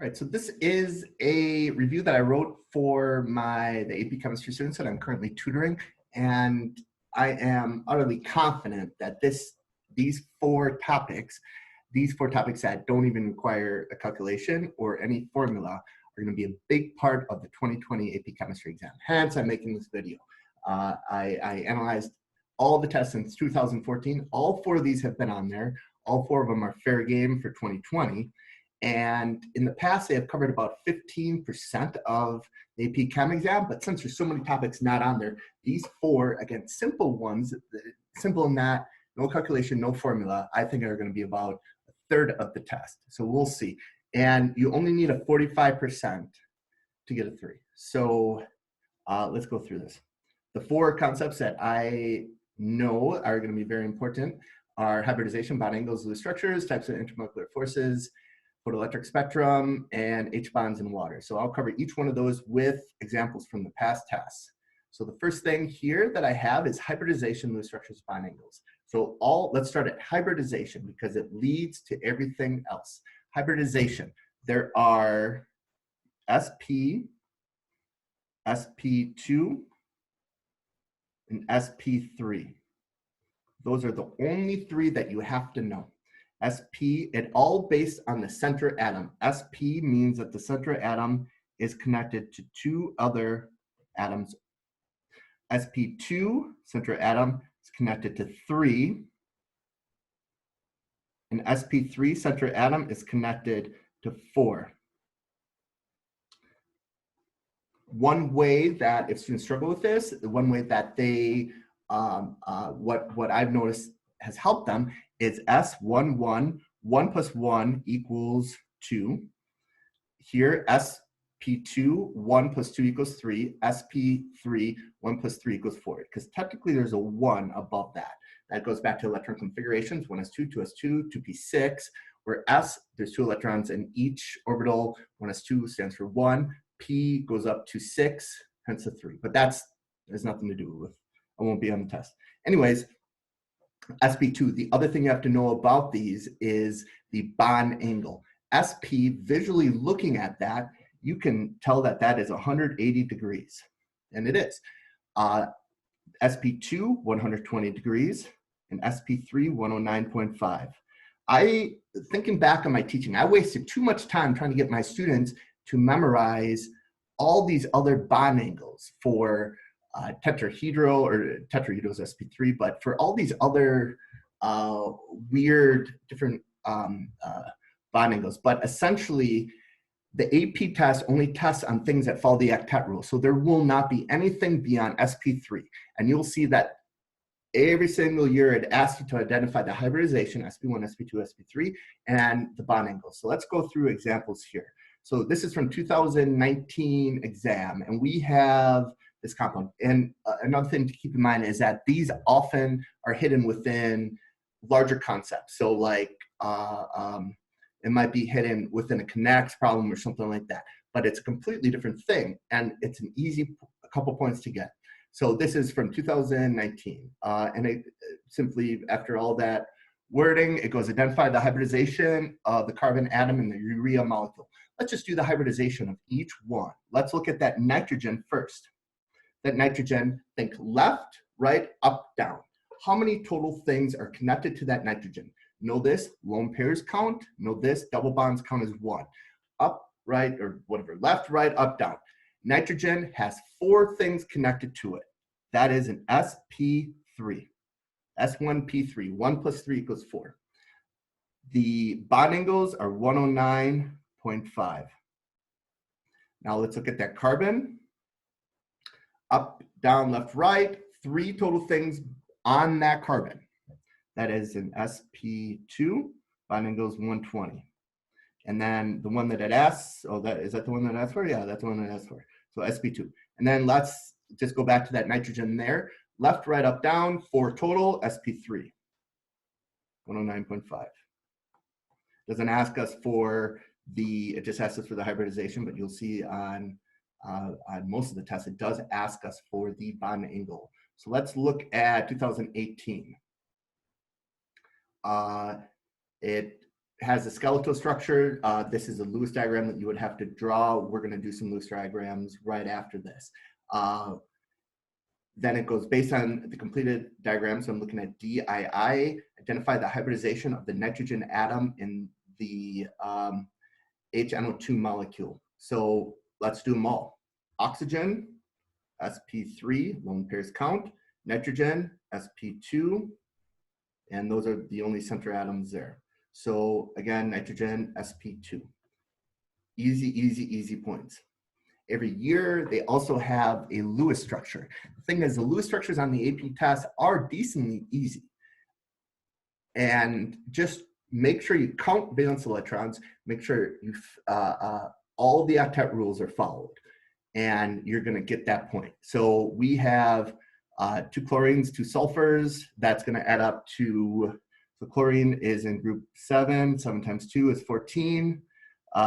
All right, so this is a review that I wrote for the AP Chemistry students that I'm currently tutoring, and I am utterly confident that these four topics that don't even require a calculation or any formula are going to be a big part of the 2020 AP Chemistry exam. Hence, I'm making this video. I analyzed all the tests since 2014. All four of these have been on there. All four of them are fair game for 2020. And in the past, they have covered about 15% of the AP Chem exam, but since there's so many topics not on there, these four, again, simple ones, simple in that, no calculation, no formula, I think are gonna be about a third of the test. So we'll see. And you only need a 45% to get a 3. So let's go through this. The four concepts that I know are gonna be very important are hybridization, bond angles, loose structures, types of intermolecular forces, Photoelectric spectrum, and H-bonds in water. So I'll cover each one of those with examples from the past tests. So the first thing here that I have is hybridization, loose structures, bond angles. So let's start at hybridization because it leads to everything else. Hybridization, there are SP, SP2, and SP3. Those are the only three that you have to know. SP, it all based on the center atom. SP means that the center atom is connected to two other atoms. SP2, center atom, is connected to 3. And SP3, center atom, is connected to 4. One way that, if students struggle with this, one way that they, what I've noticed has helped them is S11, 1 plus 1 equals 2. Here, SP2, 1 plus 2 equals 3. SP3, 1 plus 3 equals 4. Because technically there's a 1 above that. That goes back to electron configurations, 1s2, 2s2, 2p6, where S, there's 2 electrons in each orbital. 1s2 stands for 1. P goes up to 6, hence a 3. But there's nothing to do with, I won't be on the test. Anyways, SP2, the other thing you have to know about these is the bond angle. SP, visually looking at that, you can tell that that is 180 degrees, and it is. SP2, 120 degrees, and SP3, 109.5. Thinking back on my teaching, I wasted too much time trying to get my students to memorize all these other bond angles for tetrahedral, or tetrahedral is SP3, but for all these other weird different bond angles. But essentially, the AP test only tests on things that follow the octet rule. So there will not be anything beyond SP3. And you'll see that every single year it asks you to identify the hybridization, SP1, SP2, SP3, and the bond angles. So let's go through examples here. So this is from 2019 exam, and we have this compound. And another thing to keep in mind is that these often are hidden within larger concepts. So like it might be hidden within a connects problem or something like that, but it's a completely different thing. And it's an easy couple points to get. So this is from 2019. And it simply, after all that wording, it goes identify the hybridization of the carbon atom and the urea molecule. Let's just do the hybridization of each one. Let's look at that nitrogen first. That nitrogen, think left, right, up, down. How many total things are connected to that nitrogen? Know this, lone pairs count. Know this, double bonds count as 1. Up, right, or whatever, left, right, up, down. Nitrogen has 4 things connected to it. That is an SP3. S1P3, 1 plus 3 equals 4. The bond angles are 109.5. Now let's look at that carbon. Up, down, left, right, 3 total things on that carbon. That is an SP2, bond angles 120. And then the one that it asks, is that the one that it asked for? Yeah, that's the one that it asked for. So SP2. And then let's just go back to that nitrogen there. Left, right, up, down, 4 total, SP3, 109.5. Doesn't ask us for it just asks us for the hybridization, but you'll see on most of the tests, it does ask us for the bond angle. So let's look at 2018. It has a skeletal structure. This is a Lewis diagram that you would have to draw. We're going to do some Lewis diagrams right after this. Then it goes based on the completed diagram. So I'm looking at DII, identify the hybridization of the nitrogen atom in the HNO2 molecule. So let's do them all. Oxygen, sp3, lone pairs count. Nitrogen, sp2, and those are the only center atoms there. So again, nitrogen, sp2. Easy, easy, easy points. Every year, they also have a Lewis structure. The thing is, the Lewis structures on the AP test are decently easy. And just make sure you count valence electrons, make sure you all the octet rules are followed, and you're going to get that point. So we have 2 chlorines, 2 sulfurs. That's going to add up to, so chlorine is in group 7, 7 times 2 is 14.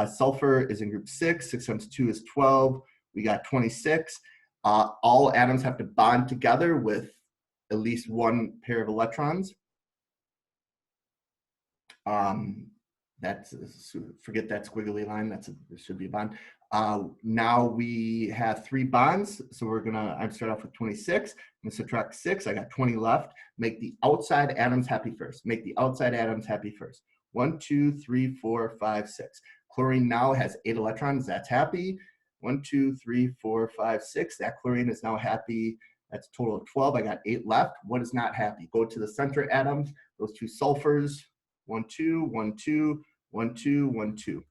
Sulfur is in group 6, 6 times 2 is 12. We got 26. All atoms have to bond together with at least 1 pair of electrons. Forget that squiggly line, there should be a bond. Now we have 3 bonds, so I start off with 26, I'm gonna subtract 6, I got 20 left. Make the outside atoms happy first. Make the outside atoms happy first. 1, 2, 3, 4, 5, 6. Chlorine now has 8 electrons, that's happy. 1, 2, 3, 4, 5, 6, that chlorine is now happy. That's a total of 12, I got 8 left. What is not happy? Go to the center atoms, those 2 sulfurs, 1, 2, 1, 2, 1, 2, 1, 2.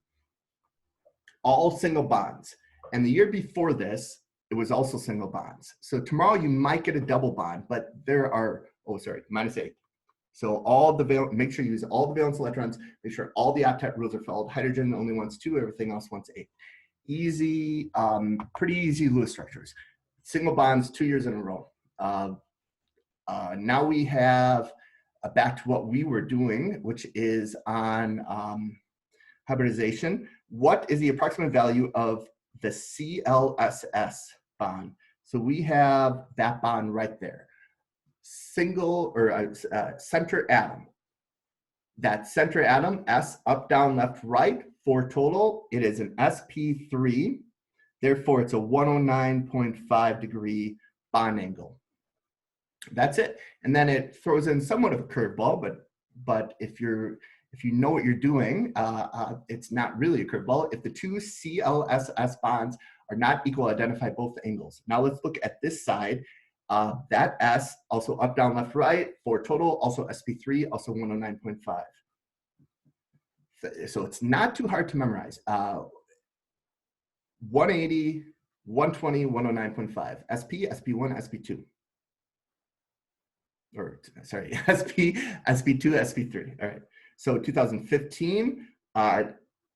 All single bonds. And the year before this, it was also single bonds. So tomorrow you might get a double bond, but there are, -8. So make sure you use all the valence electrons, make sure all the octet rules are followed. Hydrogen only wants 2, everything else wants 8. Easy, pretty easy Lewis structures. Single bonds 2 years in a row. Now we have back to what we were doing, which is on hybridization. What is the approximate value of the CLSS bond? So we have that bond right there. Single or center atom. That center atom, S, up, down, left, right, 4 total. It is an sp3. Therefore, it's a 109.5 degree bond angle. That's it. And then it throws in somewhat of a curveball, but if you know what you're doing, it's not really a curveball. If the 2 CLSS bonds are not equal, identify both angles. Now let's look at this side. That S, also up, down, left, right, 4 total, also sp3, also 109.5. So it's not too hard to memorize. 180, 120, 109.5. SP, SP1, SP2. Or sorry, SP2, SP3. All right. So 2015,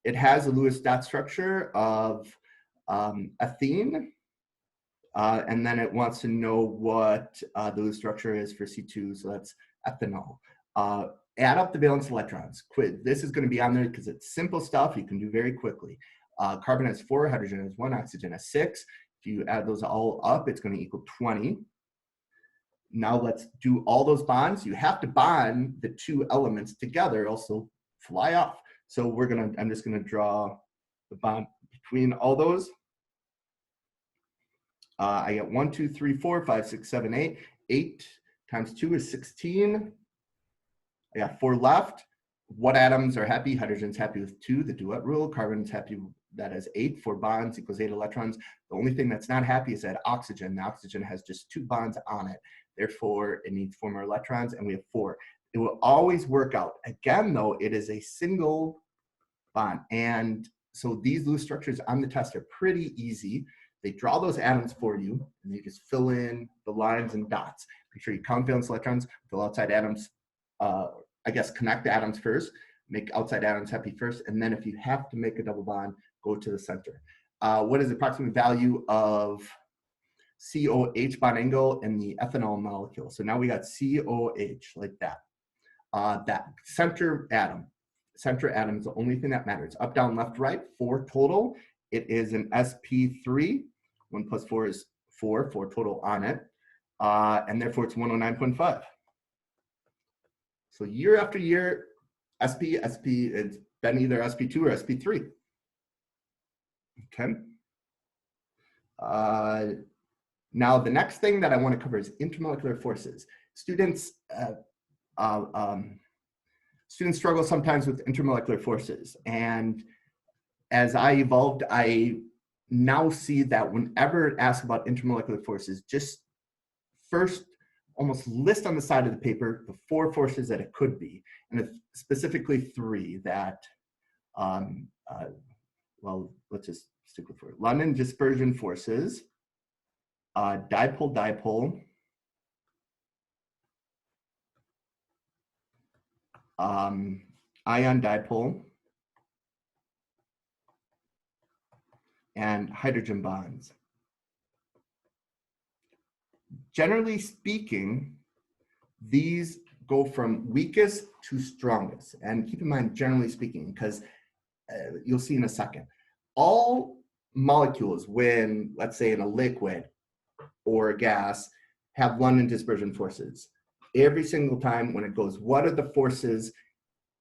it has a Lewis dot structure of ethene. And then it wants to know what the Lewis structure is for C2, so that's ethanol. Add up the valence electrons. This is going to be on there because it's simple stuff you can do very quickly. Carbon has 4, hydrogen has 1, oxygen has 6. If you add those all up, it's going to equal 20. Now let's do all those bonds. You have to bond the 2 elements together, else they'll fly off. So I'm just gonna draw the bond between all those. I get 1, 2, 3, 4, 5, 6, 7, 8. 8 times 2 is 16. I got 4 left. What atoms are happy? Hydrogen's happy with 2, the duet rule. Carbon's happy, that has 8. 4 bonds equals 8 electrons. The only thing that's not happy is that oxygen. The oxygen has just 2 bonds on it. Therefore, it needs 4 more electrons, and we have 4. It will always work out. Again, though, it is a single bond. And so these Lewis structures on the test are pretty easy. They draw those atoms for you, and you just fill in the lines and dots. Make sure you count valence electrons, fill outside atoms, connect the atoms first, make outside atoms happy first, and then if you have to make a double bond, go to the center. What is the approximate value of COH bond angle in the ethanol molecule? So now we got COH like that. That center atom is the only thing that matters. Up, down, left, right, 4 total. It is an sp3. 1 plus 4 is 4 total on it. And therefore it's 109.5. So year after year, it's been either sp2 or sp3. Okay. Now, the next thing that I want to cover is intermolecular forces. Students struggle sometimes with intermolecular forces. And as I evolved, I now see that whenever asked about intermolecular forces, just first almost list on the side of the paper the 4 forces that it could be, and specifically 3 that, well, let's just stick with 4. London dispersion forces, dipole-dipole, ion dipole, and hydrogen bonds. Generally speaking, these go from weakest to strongest. And keep in mind, generally speaking, because you'll see in a second, all molecules, when, let's say, in a liquid or a gas, have London dispersion forces. Every single time when it goes, what are the forces?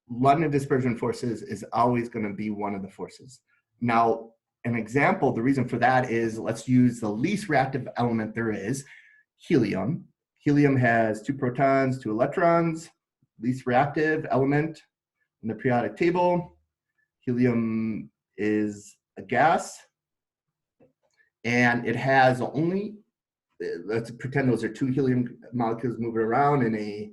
London dispersion forces is always going to be one of the forces. Now, an example, the reason for that is, let's use the least reactive element there is, helium. Helium has 2 protons, 2 electrons, least reactive element in the periodic table. Helium is a gas, and it has only, let's pretend those are 2 helium molecules moving around in a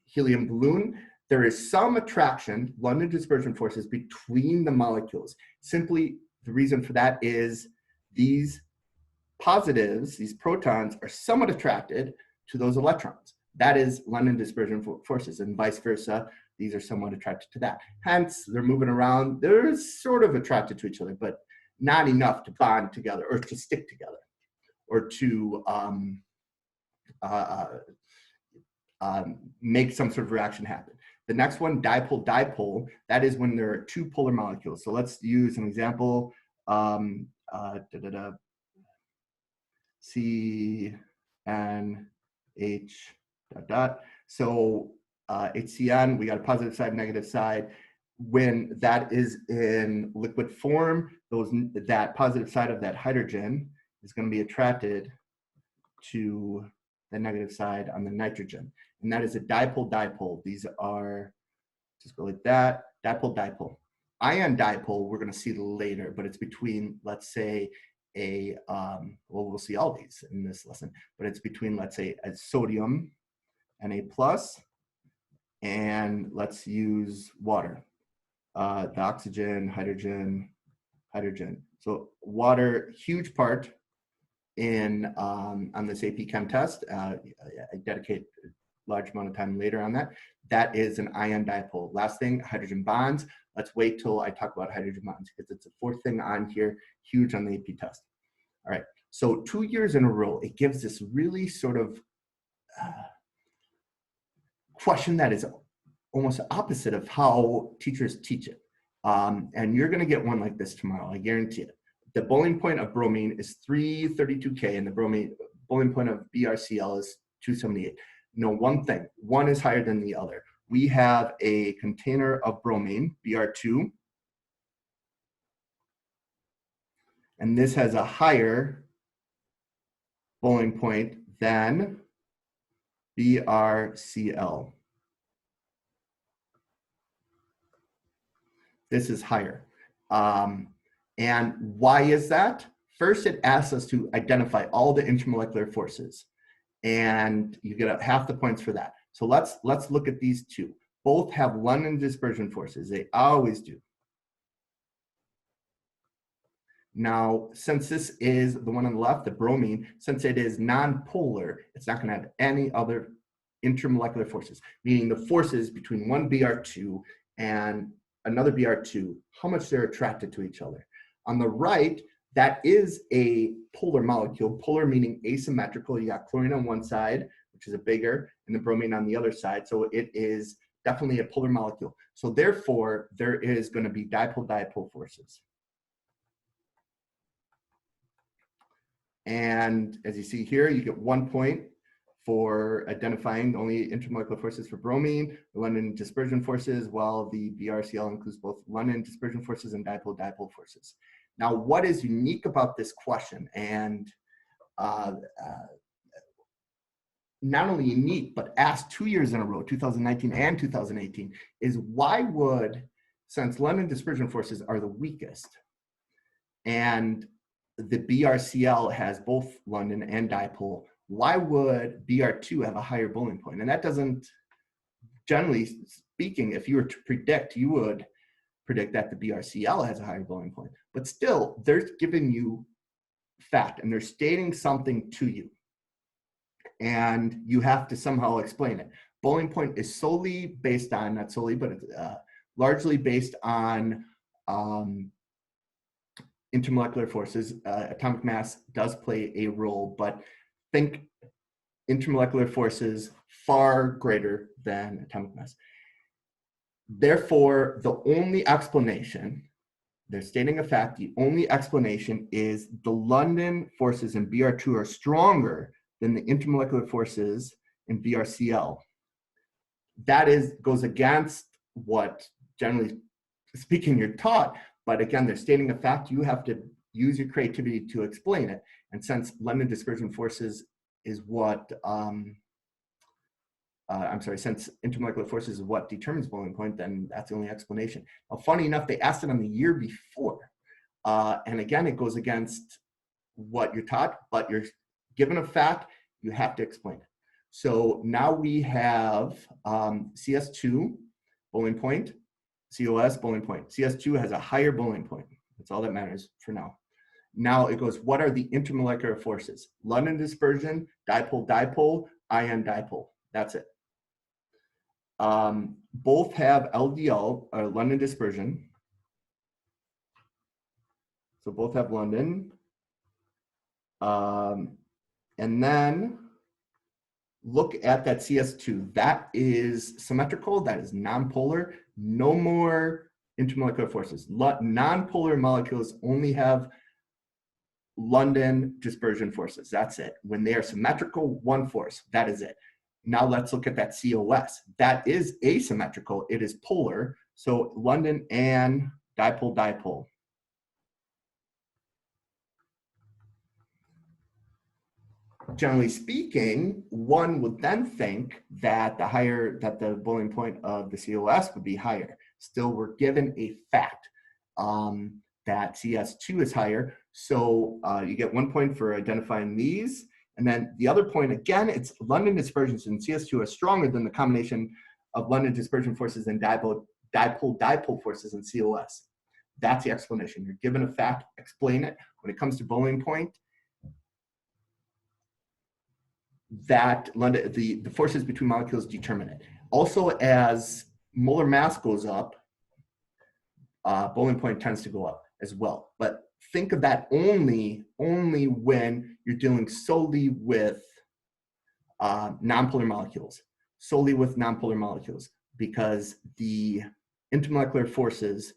helium balloon. There is some attraction, London dispersion forces, between the molecules. Simply, the reason for that is these positives, these protons, are somewhat attracted to those electrons. That is London dispersion forces, and vice versa. These are somewhat attracted to that. Hence, they're moving around. They're sort of attracted to each other, but not enough to bond together or to stick together or to make some sort of reaction happen. The next one, dipole-dipole, that is when there are 2 polar molecules. So let's use an example. CNH dot dot. So HCN, we got a positive side, negative side. When that is in liquid form, that positive side of that hydrogen is going to be attracted to the negative side on the nitrogen. And that is a dipole-dipole. These are, just go like that, dipole-dipole. Ion dipole, we're going to see later, but it's between, let's say, well, we'll see all these in this lesson, but it's between, let's say, a sodium, Na+, and let's use water. The oxygen, hydrogen, hydrogen. So water, huge part in on this AP Chem test. I dedicate a large amount of time later on that. That is an ion dipole. Last thing, hydrogen bonds. Let's wait till I talk about hydrogen bonds because it's the 4th thing on here, huge on the AP test. All right, so 2 years in a row, it gives this really sort of question that is almost opposite of how teachers teach it. And you're gonna get one like this tomorrow, I guarantee it. The boiling point of bromine is 332K and the boiling point of BrCl is 278. Know one thing, one is higher than the other. We have a container of bromine, Br2, and this has a higher boiling point than BrCl. This is higher. And why is that? First, it asks us to identify all the intermolecular forces, and you get half the points for that. So let's look at these 2. Both have London dispersion forces. They always do. Now, since this is the one on the left, the bromine, since it is non-polar, it's not going to have any other intermolecular forces, meaning the forces between one Br2 and another Br2, how much they're attracted to each other. On the right, that is a polar molecule, polar meaning asymmetrical. You got chlorine on one side, which is a bigger, and the bromine on the other side. So it is definitely a polar molecule. So therefore, there is going to be dipole-dipole forces. And as you see here, you get 1 point for identifying only intermolecular forces for bromine, the London dispersion forces, while the BRCL includes both London dispersion forces and dipole-dipole forces. Now, what is unique about this question, and not only unique, but asked 2 years in a row, 2019 and 2018, is why would, since London dispersion forces are the weakest, and the BRCL has both London and dipole, why would BR2 have a higher boiling point? And that doesn't, generally speaking, if you were to predict, you would predict that the BRCL has a higher boiling point. But still, they're giving you fact, and they're stating something to you. And you have to somehow explain it. Boiling point is solely based on, not solely, but it's largely based on intermolecular forces. Atomic mass does play a role, but think intermolecular forces far greater than atomic mass. Therefore, the only explanation, they're stating a fact, the only explanation is the London forces in BR2 are stronger than the intermolecular forces in BRCL. That goes against what, generally speaking, you're taught. But again, they're stating a fact. You have to use your creativity to explain it. And since London dispersion forces is what, since intermolecular forces is what determines boiling point, then that's the only explanation. Now, funny enough, they asked it on the year before. And again, it goes against what you're taught, but you're given a fact, you have to explain it. So now we have CS2 boiling point, COS boiling point. CS2 has a higher boiling point. That's all that matters for now. Now it goes, what are the intermolecular forces? London dispersion, dipole-dipole, ion dipole. That's it. Both have LDL, or London dispersion. So both have London. And then look at that CS2. That is symmetrical, that is nonpolar. No more intermolecular forces. Nonpolar molecules only have London dispersion forces. That's it. When they are symmetrical, one force. That is it. Now let's look at that COS. That is asymmetrical. It is polar. So London and dipole-dipole. Generally speaking, one would then think that the boiling point of the COS would be higher. Still, we're given a fact that CS2 is higher. So you get 1 point for identifying these. And then the other point, again, it's London dispersions in CS2 are stronger than the combination of London dispersion forces and dipole forces in COS. That's the explanation. You're given a fact, explain it. When it comes to boiling point, that London, the forces between molecules determine it. Also, as molar mass goes up, boiling point tends to go up as well. But think of that only when you're dealing solely with nonpolar molecules, because the intermolecular forces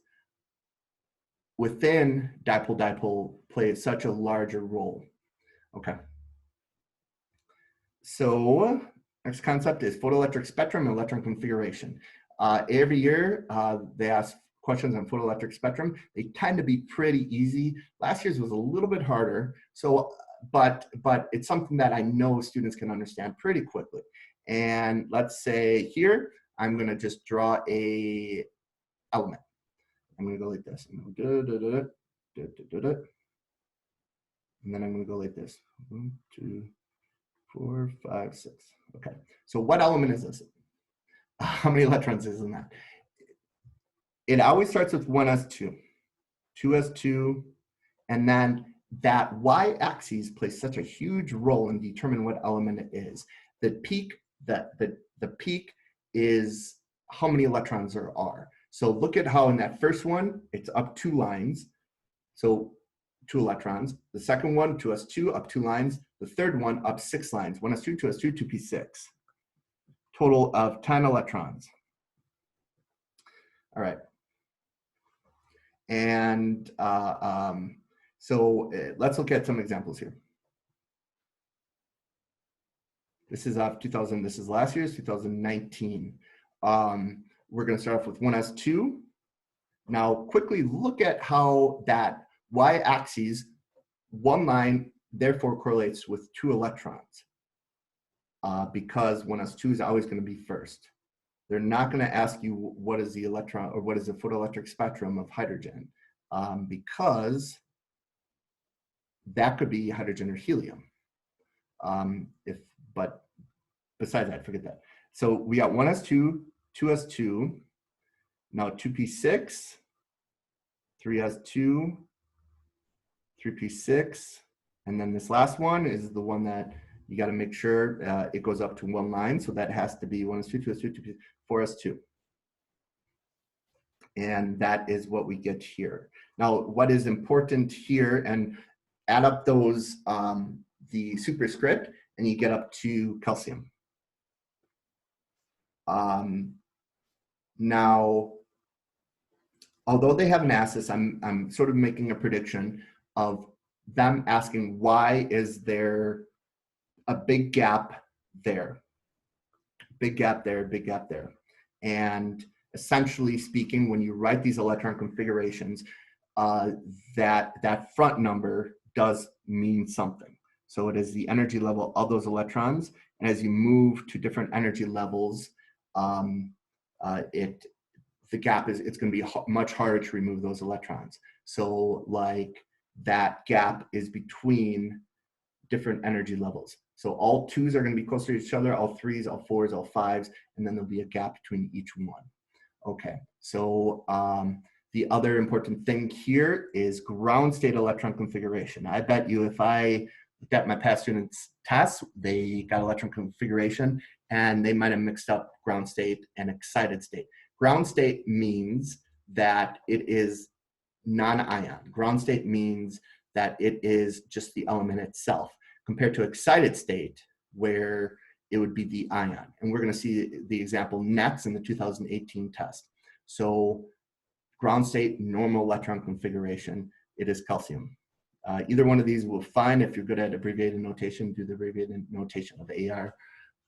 within dipole-dipole play such a larger role. Okay. So next concept is photoelectric spectrum and electron configuration. Every year they ask questions on photoelectric spectrum. They tend to be pretty easy. Last year's was a little bit harder. So, but it's something that I know students can understand pretty quickly. And let's say here, I'm gonna just draw a element. I'm gonna go like this. And then I'm gonna go like this. 1, 2, 4, 5, 6. Okay. So what element is this? How many electrons is in that? It always starts with 1s2, 2s2, and then that y-axis plays such a huge role in determining what element it is. The peak, the peak is how many electrons there are. So look at how in that first one, it's up 2 lines. So 2 electrons. The second one, 2s2, up 2 lines. The third one, up 6 lines. 1s2, 2s2, 2p6. Total of 10 electrons. All right. And so let's look at some examples here. This is off 2000, this is last year's 2019. We're gonna start off with 1s2. Now quickly look at how that y-axis, one line, therefore correlates with 2 electrons. Because 1s2 is always gonna be first. They're not gonna ask you what is the electron or what is the photoelectric spectrum of hydrogen, because that could be hydrogen or helium. But besides that, forget that. So we got 1s2, 2s2, now 2p6, 3s2, 3p6, and then this last one is the one that you got to make sure it goes up to one line. So that has to be 1s2, 2s2, 2p, 4s2. And that is what we get here. Now, what is important here, and add up those, the superscript, and you get up to calcium. Now, although they have an axis, I'm sort of making a prediction of them asking why is there a big gap there, big gap there, big gap there. And essentially speaking, when you write these electron configurations, that front number does mean something. So it is the energy level of those electrons, and as you move to different energy levels, the gap is, it's going to be much harder to remove those electrons. So like that gap is between different energy levels. So all 2s are going to be closer to each other, all 3s, all 4s, all 5s, and then there'll be a gap between each one. Okay, so the other important thing here is ground state electron configuration. I bet you if I looked at my past students' tests, they got electron configuration and they might have mixed up ground state and excited state. Ground state means that it is non-ion. Ground state means that it is just the element itself, compared to excited state, where it would be the ion. And we're going to see the example next in the 2018 test. So ground state, normal electron configuration, it is calcium. Either one of these will fine. If you're good at abbreviated notation, do the abbreviated notation of AR,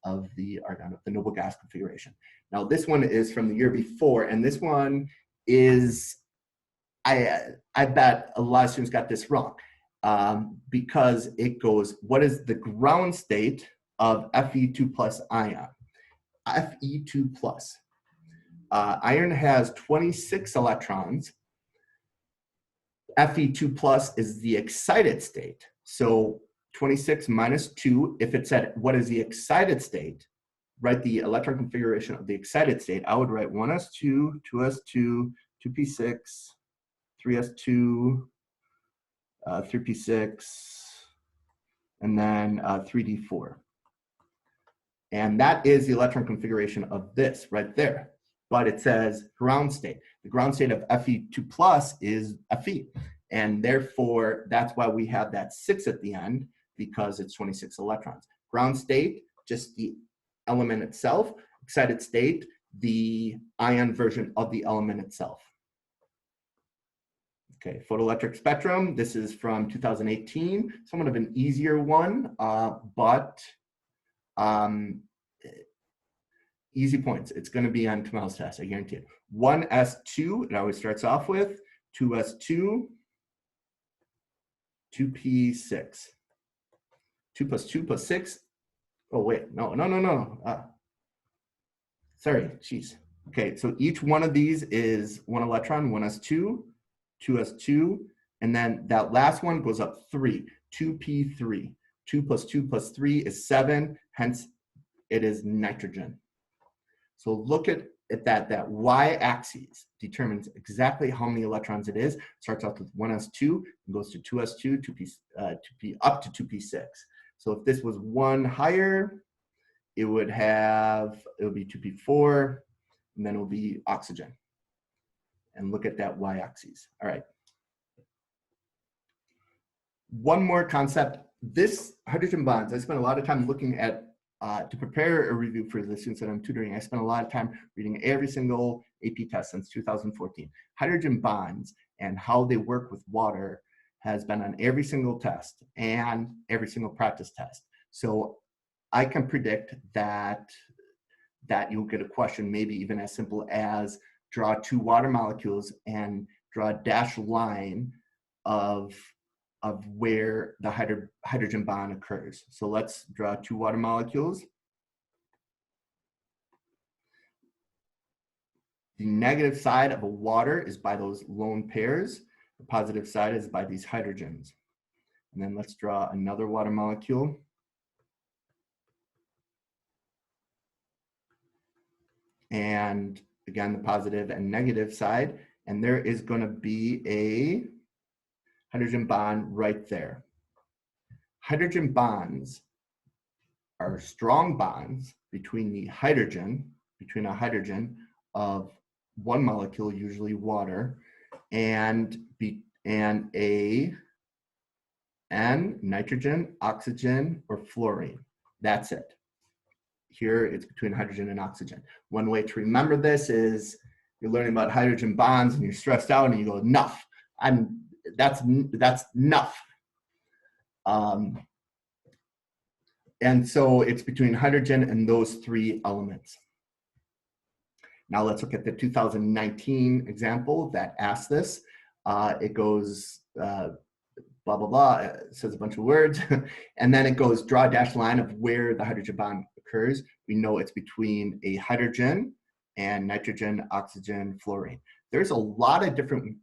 of the argon, of the noble gas configuration. Now this one is from the year before, and this one is, I bet a lot of students got this wrong, because it goes, what is the ground state of Fe2 plus ion? Fe2 plus. Iron has 26 electrons. Fe2 plus is the excited state. So 26 minus 2, if it said what is the excited state, write the electron configuration of the excited state, I would write 1s2, 2s2, 2p6, 3s2, 3p6, and then 3d4. And that is the electron configuration of this right there. But it says ground state. The ground state of Fe2 plus is Fe. And therefore, that's why we have that 6 at the end, because it's 26 electrons. Ground state, just the element itself. Excited state, the ion version of the element itself. Okay, photoelectric spectrum. This is from 2018, somewhat of an easier one, but easy points. It's going to be on tomorrow's test, I guarantee it. 1s2, it always starts off with 2s2, 2p6. 2 plus 2 plus 6. Oh, wait, no. Sorry, jeez. Okay, so each one of these is 1 electron, 1s2, 2s2, and then that last one goes up 3, 2p3. 2 plus 2 plus 3 is 7, hence it is nitrogen. So look at that y-axis determines exactly how many electrons it is. Starts out with 1s2 and goes to 2s2, 2p up to 2p6. So if this was 1 higher, it would be 2p4, and then it will be oxygen. And look at that y-axis. All right. One more concept. This hydrogen bonds, I spent a lot of time looking at, to prepare a review for the students that I'm tutoring, I spent a lot of time reading every single AP test since 2014. Hydrogen bonds and how they work with water has been on every single test and every single practice test. So I can predict that you'll get a question maybe even as simple as draw two water molecules and draw a dashed line of where the hydrogen bond occurs. So let's draw two water molecules. The negative side of a water is by those lone pairs. The positive side is by these hydrogens. And then let's draw another water molecule. And again, the positive and negative side. And there is going to be a hydrogen bond right there. Hydrogen bonds are strong bonds between a hydrogen of one molecule, usually water, and nitrogen, oxygen, or fluorine. That's it. Here it's between hydrogen and oxygen. One way to remember this is you're learning about hydrogen bonds and you're stressed out and you go, enough. That's enough. And so it's between hydrogen and those three elements. Now let's look at the 2019 example that asks this. It goes blah, blah, blah, it says a bunch of words. And then it goes draw a dashed line of where the hydrogen bond occurs. We know it's between a hydrogen and nitrogen, oxygen, fluorine. There's a lot of different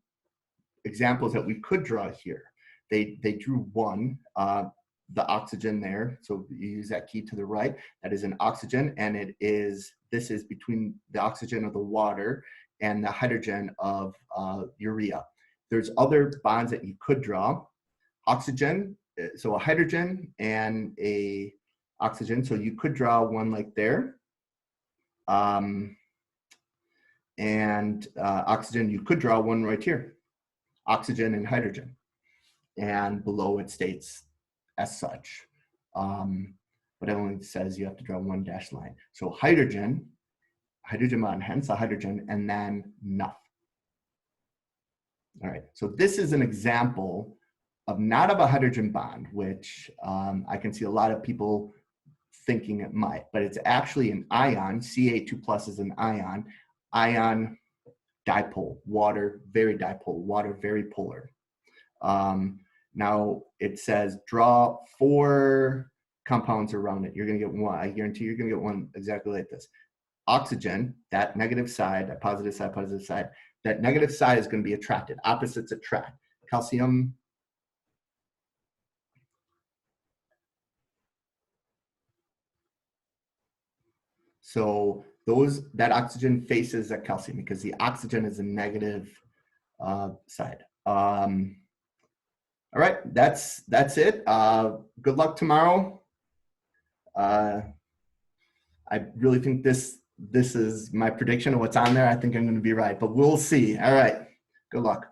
examples that we could draw here. They drew one, the oxygen there. So you use that key to the right. That is an oxygen, and this is between the oxygen of the water and the hydrogen of urea. There's other bonds that you could draw. Oxygen, so a hydrogen and a oxygen. So you could draw one like there. Oxygen, you could draw one right here. Oxygen and hydrogen. And below it states as such. But it only says you have to draw one dashed line. So hydrogen bond, hence a hydrogen, and then nothing. All right, so this is an example of not of a hydrogen bond, which I can see a lot of people thinking it might, but it's actually an ion. Ca2+ is an ion. Ion, dipole, water, very dipole, water, very polar. Now it says draw 4 compounds around it. You're going to get one. I guarantee you're going to get one exactly like this. Oxygen, that negative side, that positive side, that negative side is going to be attracted. Opposites attract. Calcium, so that oxygen faces that calcium because the oxygen is a negative side. All right, that's it. Good luck tomorrow. I really think this is my prediction of what's on there. I think I'm going to be right, but we'll see. All right, good luck.